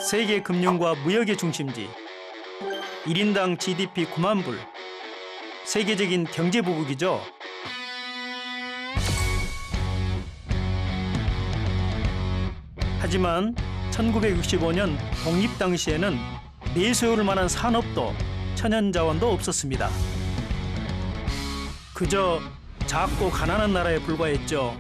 세계 금융과 무역의 중심지, 1인당 GDP 9만 불, 세계적인 경제 부국이죠. 하지만 1965년 독립 당시에는 내세울 만한 산업도 천연자원도 없었습니다. 그저 작고 가난한 나라에 불과했죠.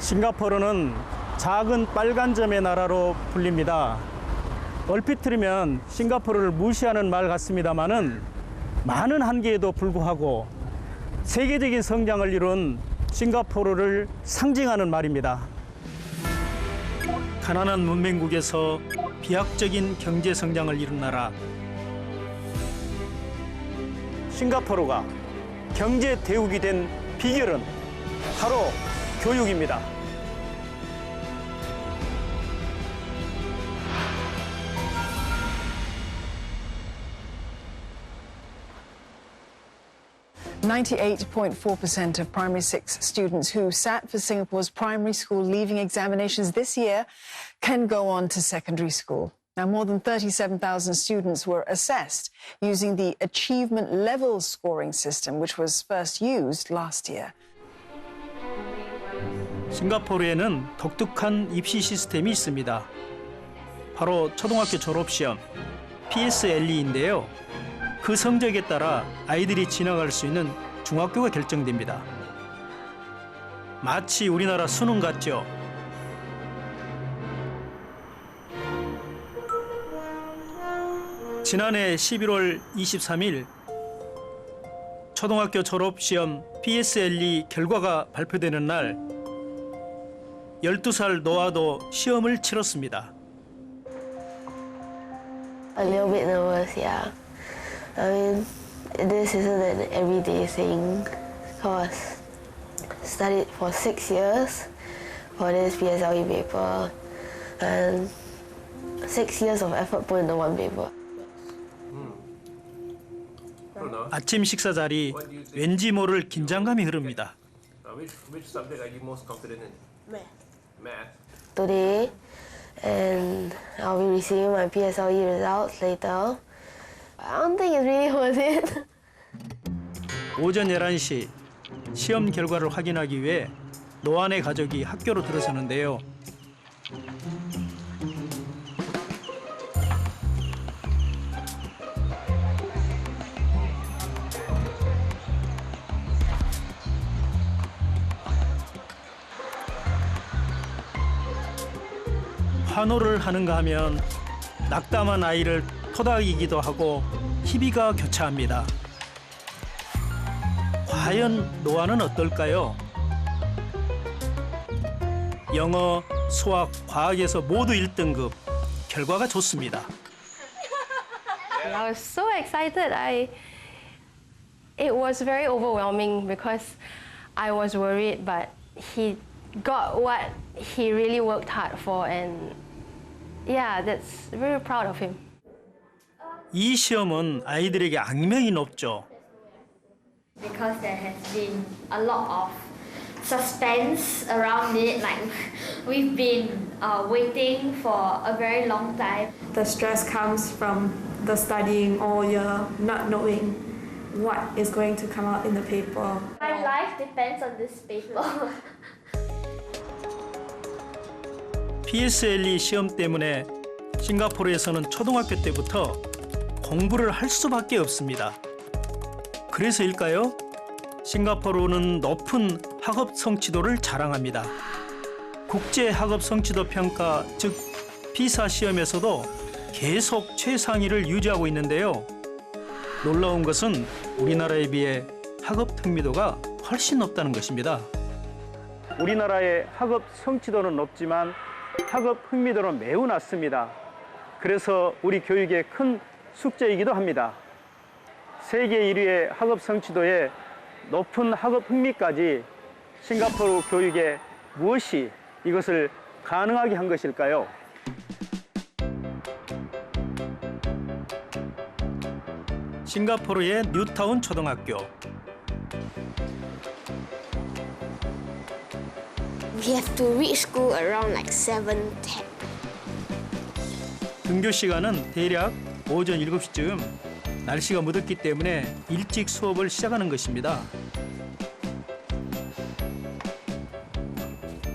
싱가포르는 작은 빨간 점의 나라로 불립니다. 얼핏 들으면 싱가포르를 무시하는 말 같습니다마는 많은 한계에도 불구하고 세계적인 성장을 이룬 싱가포르를 상징하는 말입니다. 가난한 문명국에서 비약적인 경제 성장을 이룬 나라. 싱가포르가 경제 대국이 된 비결은 바로 교육입니다. (98.4% of primary 6 students who sat for Singapore's primary school leaving examinations this year can go on to secondary school. Now, more than 37,000 students were assessed using the Achievement Level scoring system, which was first used last year. 싱가포르에는 독특한 입시 시스템이 있습니다. 바로 초등학교 졸업시험 PSLE인데요. 그 성적에 따라 아이들이 진학할 수 있는 중학교가 결정됩니다. 마치 우리나라 수능 같죠. 지난해 11월 23일 초등학교 졸업시험 PSLE 결과가 발표되는 날 12살 노아도 시험을 치렀습니다. A little bit nervous, yeah. I mean, this isn't an everyday thing because I studied for 6 years for this PSLE paper and 6 years of effort put into one paper. 아침 식사 자리 왠지 모를 긴장감이 흐릅니다. Which subject are you most confident in? Math. Today, and I'll be receiving my PSLE results later. I don't think it's really worth it. 오전 11시 시험 결과를 확인하기 위해 노안의 가족이 학교로 들어서는데요. 환호를 하는가 하면 낙담한 아이를 토닥이기도 하고 희비가 교차합니다. 과연 노아는 어떨까요? 영어, 수학, 과학에서 모두 1등급. 결과가 좋습니다. I was so excited. It was very overwhelming because I was worried, but he got what he really worked hard for, and yeah, that's very proud of him. 이 시험은 아이들에게 악명이 높죠. Because there has been a lot of suspense around it, like we've been waiting for a very long time. The stress comes from the studying all year, not knowing what is going to come out in the paper. My life depends on this paper. PSLE 시험 때문에 싱가포르에서는 초등학교 때부터 공부를 할 수밖에 없습니다. 그래서일까요? 싱가포르는 높은 학업 성취도를 자랑합니다. 국제 학업 성취도 평가, 즉 피사 시험에서도 계속 최상위를 유지하고 있는데요. 놀라운 것은 우리나라에 비해 학업 흥미도가 훨씬 높다는 것입니다. 우리나라의 학업 성취도는 높지만 학업 흥미도는 매우 낮습니다. 그래서 우리 교육의 큰 숙제이기도 합니다. 세계 1위의 학업 성취도에 높은 학업 흥미까지 싱가포르 교육에 무엇이 이것을 가능하게 한 것일까요? 싱가포르의 뉴타운 초등학교. We have to reach school around like 7:10. 등교 시간은 대략 오전 7시쯤. 날씨가 무덥기 때문에 일찍 수업을 시작하는 것입니다.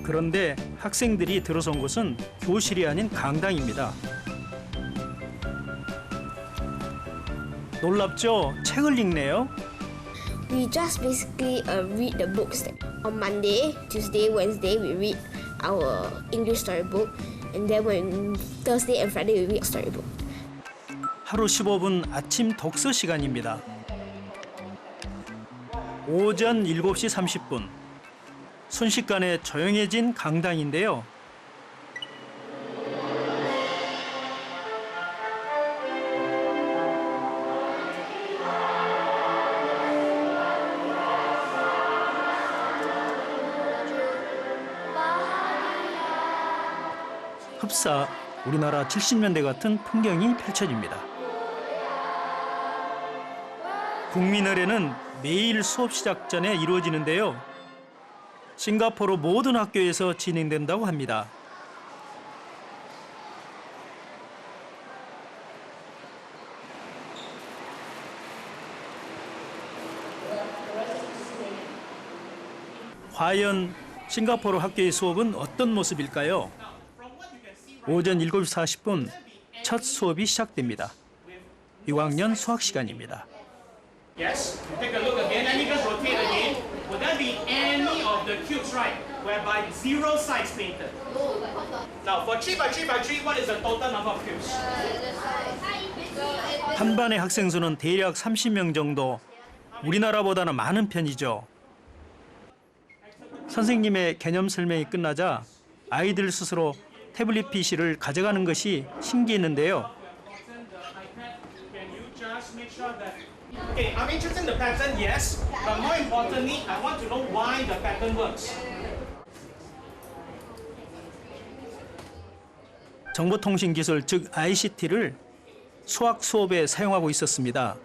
그런데 학생들이 들어선 곳은 교실이 아닌 강당입니다. 놀랍죠? 책을 읽네요. We just basically read the books. On Monday, Tuesday, Wednesday, we read our English storybook, and then when Thursday and Friday, we read storybook. 하루 15분 아침 독서 시간입니다. 오전 7시 30분. 순식간에 조용해진 강당인데요. 흡사 우리나라 70년대 같은 풍경이 펼쳐집니다. 국민의례는 매일 수업 시작 전에 이루어지는데요. 싱가포르 모든 학교에서 진행된다고 합니다. 과연 싱가포르 학교의 수업은 어떤 모습일까요? 오전 7시 40분 첫 수업이 시작됩니다. 6학년 수학 시간입니다. Yes, take a look again and you can rotate again. Would that be any of the cubes, right? Whereby 0 sides painted. Now for 3 by 3 by 3, what is the total number of cubes? 한 반의 학생 수는 대략 30명 정도. 우리나라보다는 많은 편이죠. 선생님의 개념 설명이 끝나자 아이들 스스로 태블릿 PC를 가져가는 것이 신기했는데요. Okay, I'm interested in the pattern, yes, but more importantly, I want to know why the pattern works. 정보통신기술 즉 ICT를 수학 수업에 사용하고 있었습니다.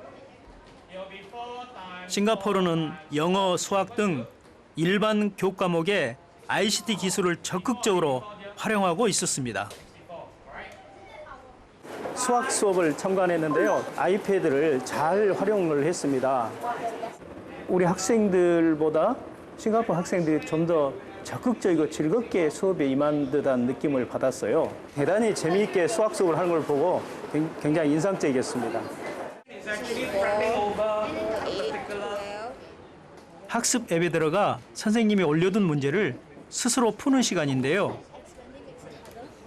싱가포르는 영어, 수학 등 일반 교과목에 ICT 기술을 적극적으로 활용하고 있었습니다. 수학 수업을 참관했는데요. 아이패드를 잘 활용을 했습니다. 우리 학생들보다 싱가포르 학생들이 좀 더 적극적이고 즐겁게 수업에 임한 듯한 느낌을 받았어요. 대단히 재미있게 수학 수업을 하는 걸 보고 굉장히 인상적이었습니다. 학습 앱에 들어가 선생님이 올려둔 문제를 스스로 푸는 시간인데요.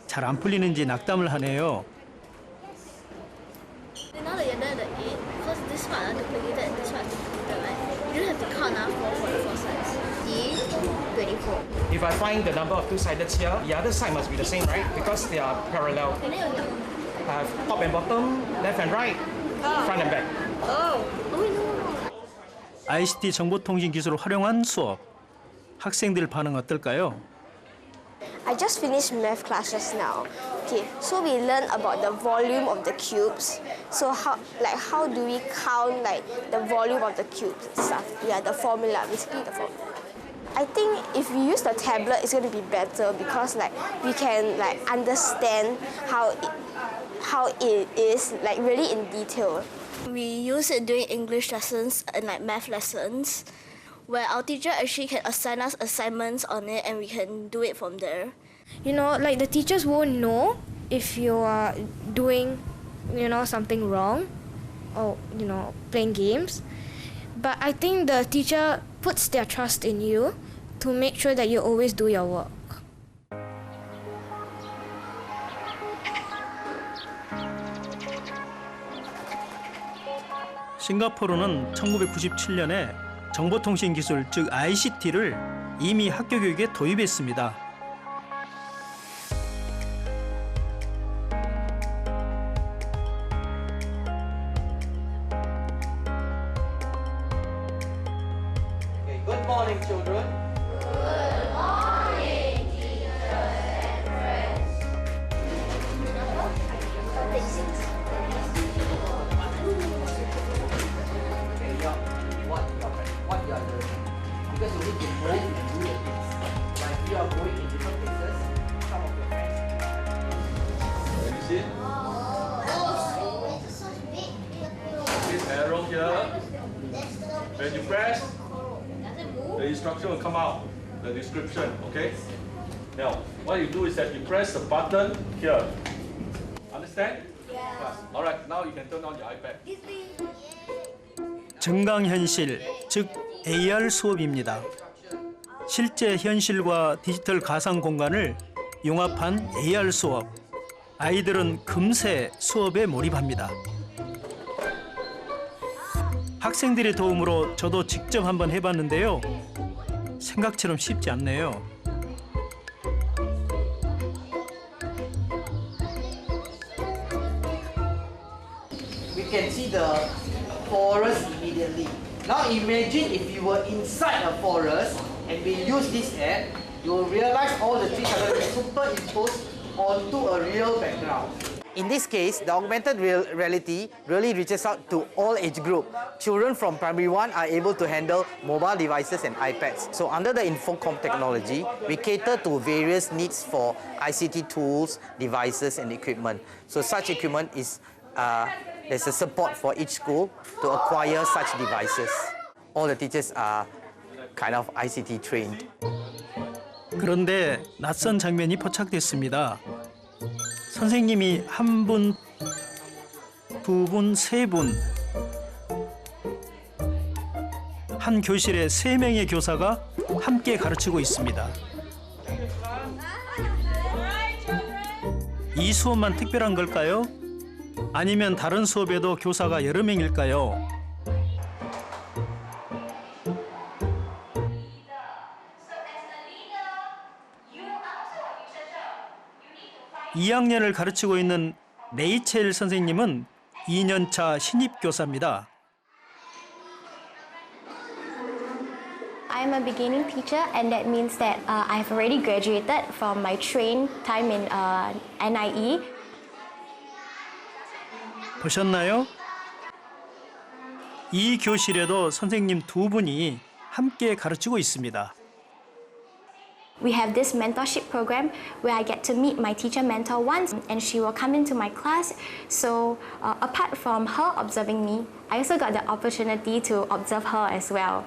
잘 안 풀리는지 낙담을 하네요. Now that you know the 8, because this part are duplicated and this part is duplicated, right? You don't have to count 4 sides. 24. If I find the number of two-sided here, the other side must be the same, right? Because they are parallel. Top and bottom, left and right, front and back. Oh, no. ICT 정보통신 기술을 활용한 수업. 학생들 반응 어떨까요? I just finished math class just now. Okay, so we learned about the volume of the cubes. So how do we count like the volume of the cubes and stuff? Yeah, the formula, basically the formula. I think if we use the tablet, it's going to be better because like we can like understand how it is like really in detail. We use it during English lessons and like math lessons, where our teacher actually can assign us assignments on it and we can do it from there. You know, like the teachers won't know if you are doing, something wrong or, playing games. But I think the teacher puts their trust in you to make sure that you always do your work. 싱가포르는 1997년에 정보통신기술 즉 ICT를 이미 학교 교육에 도입했습니다. Good morning, children. Good morning, teachers and friends. What you are doing? Because you need to move and do the things. Like you are going in different places, some of your friends. Can you see? This arrow here, when you press, the instruction will come out, the description, okay? Now, what you do is that you press the button here. Understand? Yeah. All right, now you can turn on your iPad. 증강현실, 즉 AR 수업입니다. 실제 현실과 디지털 가상 공간을 융합한 AR 수업. 아이들은 금세 수업에 몰입합니다. 학생들의 도움으로 저도 직접 한번 해봤는데요. 생각처럼 쉽지 않네요. We can see the forest immediately. Now imagine if you were inside a forest and we use this app, you will realize all the trees are going to be superimposed onto a real background. In this case, the augmented reality really reaches out to all age group. Children from primary 1 are able to handle mobile devices and iPads. So under the Infocom technology, we cater to various needs for ICT tools, devices and equipment. So such equipment is there's a support for each school to acquire such devices. All the teachers are kind of ICT trained. 그런데 낯선 장면이 포착됐습니다. 선생님이 한 분, 두 분, 세 분. 한 교실에 3명의 교사가 함께 가르치고 있습니다. 이 수업만 특별한 걸까요? 아니면 다른 수업에도 교사가 여러 명일까요? (2학년을) 가르치고 있는 레이첼 선생님은 2년차 신입 교사입니다. I'm a beginning teacher, and that means that I've already graduated from my train time in NIE. 보셨나요? 이 교실에도 선생님 2분이 함께 가르치고 있습니다. We have this mentorship program where I get to meet my teacher mentor once, and she will come into my class. So apart from her observing me, I also got the opportunity to observe her as well.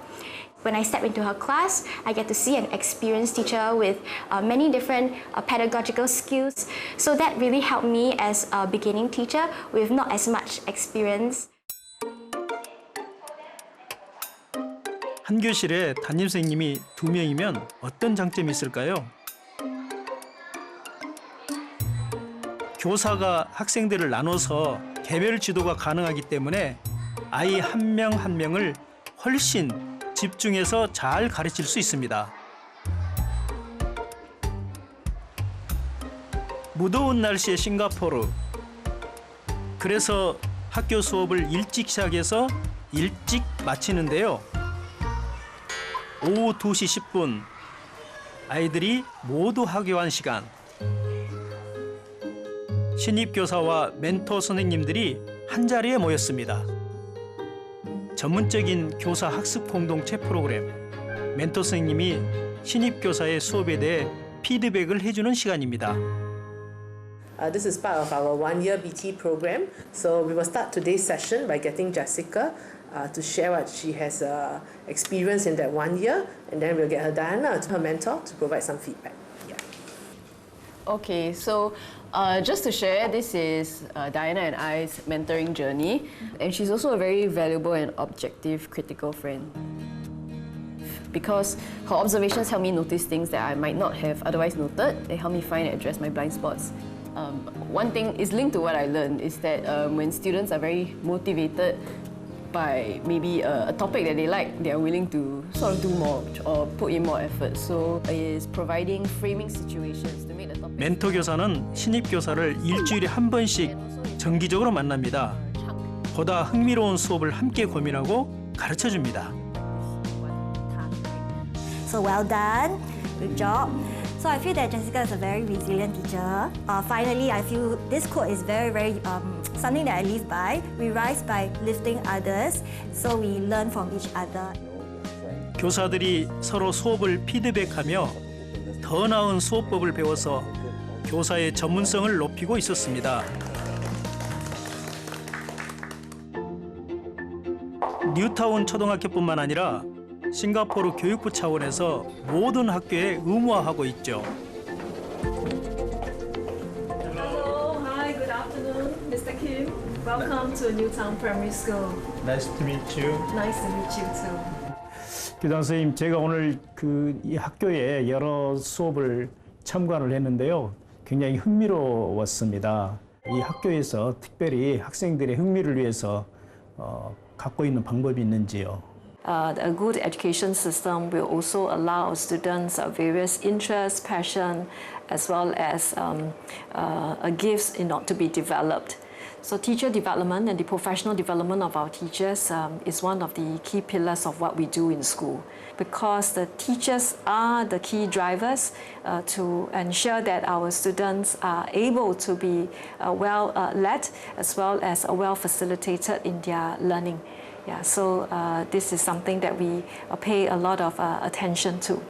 When I step into her class, I get to see an experienced teacher with many different pedagogical skills. So that really helped me as a beginning teacher with not as much experience. 한 교실에 담임 선생님이 2명이면 어떤 장점이 있을까요? 교사가 학생들을 나눠서 개별 지도가 가능하기 때문에 아이 한 명 한 명을 훨씬 집중해서 잘 가르칠 수 있습니다. 무더운 날씨의 싱가포르. 그래서 학교 수업을 일찍 시작해서 일찍 마치는데요. 오후 2시 10분, 아이들이 모두 학교한 시간. 신입교사와 멘토 선생님들이 한자리에 모였습니다. 전문적인 교사 학습 공동체 프로그램. 멘토 선생님이 신입교사의 수업에 대해 피드백을 해주는 시간입니다. This is part of our one-year BT program. So we will start today's session by getting Jessica to share what she has experienced in that 1 year, and then we'll get her Diana, her mentor, to provide some feedback. Yeah. Okay, so just to share, this is Diana and I's mentoring journey, and she's also a very valuable and objective critical friend. Because her observations help me notice things that I might not have otherwise noted. They help me find and address my blind spots. One thing is linked to what I learned is that when students are very motivated by maybe a topic that they like, they are willing to sort of do more or put in more effort. So is providing framing situations to make the topic. 멘토 교사는 신입 교사를 일주일에 한 번씩 정기적으로 만납니다. 보다 흥미로운 수업을 함께 고민하고 가르쳐 줍니다. So well done, good job. So I feel that Jessica is a very resilient teacher. Finally, I feel this quote is very something that I live by. We rise by lifting others, so we learn from each other. 교사들이 서로 수업을 피드백하며 더 나은 수업법을 배워서 교사의 전문성을 높이고 있었습니다. 뉴타운 초등학교뿐만 아니라 싱가포르 교육부 차원에서 모든 학교에 의무화하고 있죠. Hello, hi, good afternoon, Mr. Kim. Welcome to Newtown Primary School. Nice to meet you. Nice to meet you too. 교장 선생님, 제가 오늘 이 학교에 여러 수업을 참관을 했는데요. 굉장히 흥미로웠습니다. 이 학교에서 특별히 학생들의 흥미를 위해서 갖고 있는 방법이 있는지요? A good education system will also allow students various interests, passion, as well as gifts to be developed. So teacher development and the professional development of our teachers is one of the key pillars of what we do in school, because the teachers are the key drivers to ensure that our students are able to be well led as well as well facilitated in their learning. Yeah, so this is something that we pay a lot of attention to.